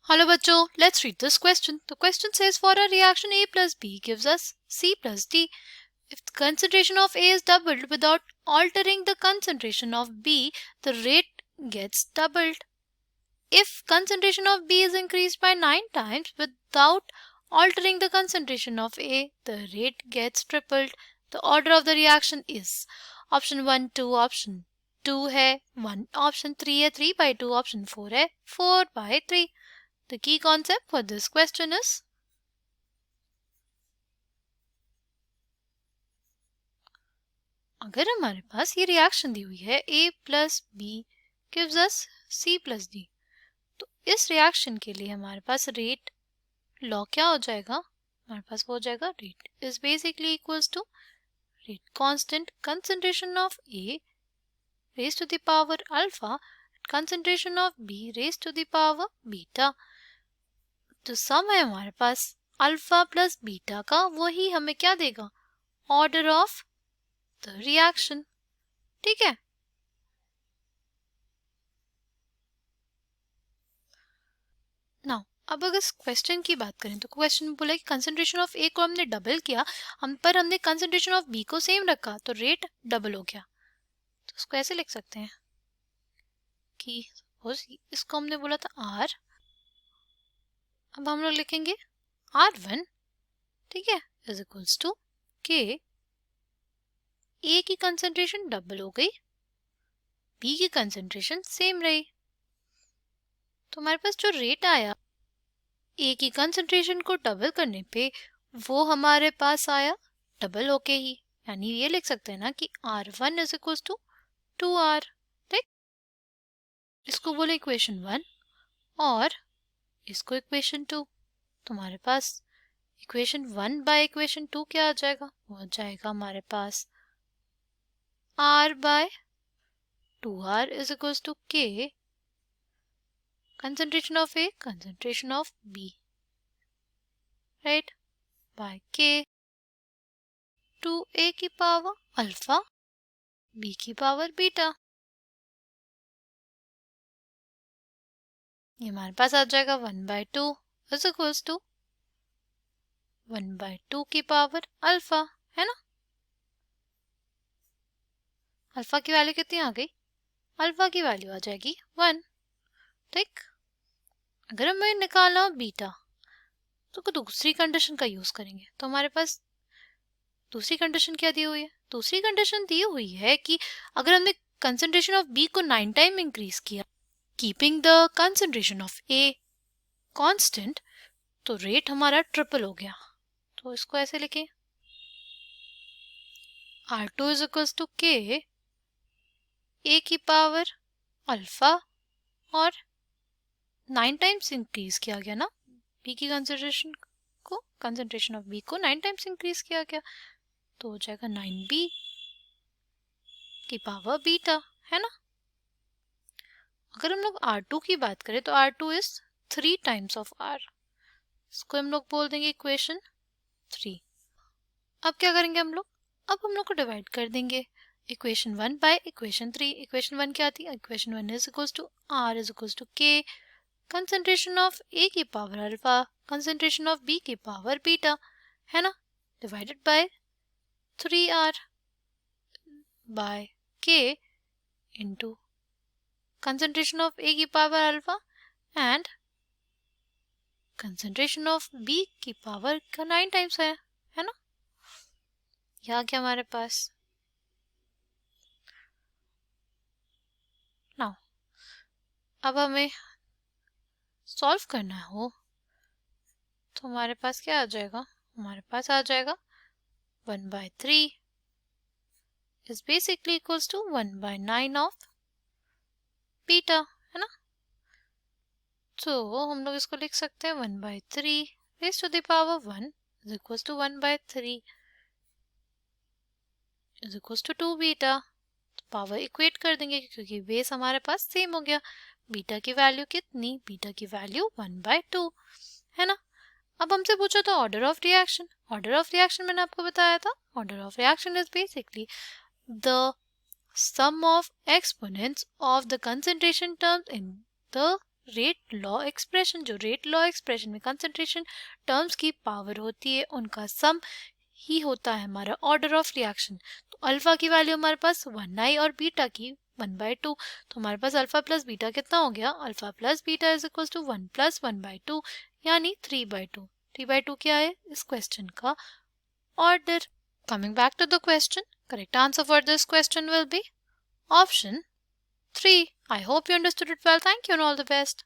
Hello bachcho, let's read this question. The question says for a reaction A plus B gives us C plus D. If the concentration of A is doubled without altering the concentration of B, the rate gets doubled. If concentration of B is increased by 9 times without altering the concentration of A, the rate gets tripled. The order of the reaction is option 1 2 option 2 है 1 option 3 है 3 by 2 option 4 है 4 by 3. The key concept for this question is अगर हमारे पास ये reaction दी हुई है A plus B gives us C plus D, तो इस रिएक्शन के लिए हमारे पास रेट लॉ क्या हो जाएगा? हमारे पास वो हो जाएगा rate is basically equals to rate constant concentration of A raise to the power alpha concentration of B raise to the power beta. तो सम है हमारे पास अल्फा प्लस बीटा का, वही हमें क्या देगा? Order of the reaction. ठीक है. नाउ अब अगर इस क्वेश्चन की बात करें तो क्वेश्चन में बोला कि कंसंट्रेशन ऑफ ए को हमने डबल किया, हमने कंसंट्रेशन ऑफ बी को सेम रखा तो रेट डबल हो गया. तो उसको ऐसे लिख सकते हैं कि इसको हमने बोला था आर, अब हम लोग लिखेंगे R1, ठीक है, इज इक्वल्स टू के. ए की कंसंट्रेशन डबल हो गई, बी की कंसंट्रेशन सेम रही, तो हमारे पास जो रेट आया ए की कंसंट्रेशन को डबल करने पे वो हमारे पास आया डबल होके ही. यानी ये लिख सकते हैं ना कि R1 is equals to 2R. ठीक, इसको बोले इक्वेशन 1 और इसको इक्वेशन 2. तो हमारे पास इक्वेशन 1 बाय इक्वेशन 2 क्या आ जाएगा? वो आ जाएगा हमारे पास R by 2R is equals to K concentration of A concentration of B, right, by K 2A की पावर अल्फा B की पावर बीटा. ये हमारे पास आ जाएगा 1/2 इज इक्वल्स टू 1/2 की पावर अल्फा, है ना. अल्फा की वैल्यू कितनी आ गई? अल्फा की वैल्यू आ जाएगी 1. ठीक, अगर हमें निकालना बीटा तो दूसरी कंडीशन का यूज करेंगे. तो हमारे पास दूसरी कंडीशन क्या दी हुई है? दूसरी कंडीशन दी हुई है कि अगर हमने कंसंट्रेशन ऑफ बी को 9 टाइम इंक्रीज किया keeping the concentration of a constant, तो रेट हमारा ट्रिपल हो गया. तो इसको ऐसे लिखें R2 इज इक्वल्स टू के ए की पावर अल्फा और 9 टाइम्स इंक्रीज किया गया ना बी की कंसंट्रेशन ऑफ बी को 9 टाइम्स इंक्रीज किया गया, तो हो जाएगा 9B की पावर बीटा, है ना. अगर हम लोग R2 की बात करें तो R2 is 3 times of R. इसको हम लोग बोल देंगे इक्वेशन 3. अब क्या करेंगे हम लोग? अब हम लोग को डिवाइड कर देंगे इक्वेशन 1 बाय इक्वेशन 3. इक्वेशन 1 क्या आती है? Equation 1 is equals to R is equals to K concentration of A की power alpha concentration of B की पावर बीटा, है ना, divided by 3R by K into concentration of A की power alpha and concentration of B की power का 9 times है ना. यहाँ क्या हमारे पास नाउ अब हमें सॉल्व करना हो तो हमारे पास क्या आ जाएगा? हमारे पास आ जाएगा 1/3 is basically equals to 1/9 of beta, है ना. तो हम लोग इसको लिख सकते हैं 1/3 raised to the power 1 is equals to 1/3 is equals to 2 beta. तो पावर इक्वेट कर देंगे क्योंकि बेस हमारे पास सेम हो गया. बीटा की वैल्यू कितनी? बीटा की वैल्यू 1/2, है ना. अब हमसे पूछा था order of reaction. Order of reaction मैंने आपको बताया था. Order of reaction is basically the sum of exponents of the concentration terms in the rate law expression, जो रेट लॉ एक्सप्रेशन में कंसंट्रेशन टर्म्स की पावर होती है उनका सम ही होता है हमारा ऑर्डर ऑफ रिएक्शन। तो अल्फा की वैल्यू हमारे पास 1i और बीटा की 1/2, तो हमारे पास अल्फा प्लस बीटा कितना हो गया, alpha plus beta is equal to 1 plus 1/2 यानी 3/2। 3/2 क्या है इस क्वेश्चन का order. Coming back to the question, correct answer for this question will be option 3. I hope you understood it well. Thank you and all the best.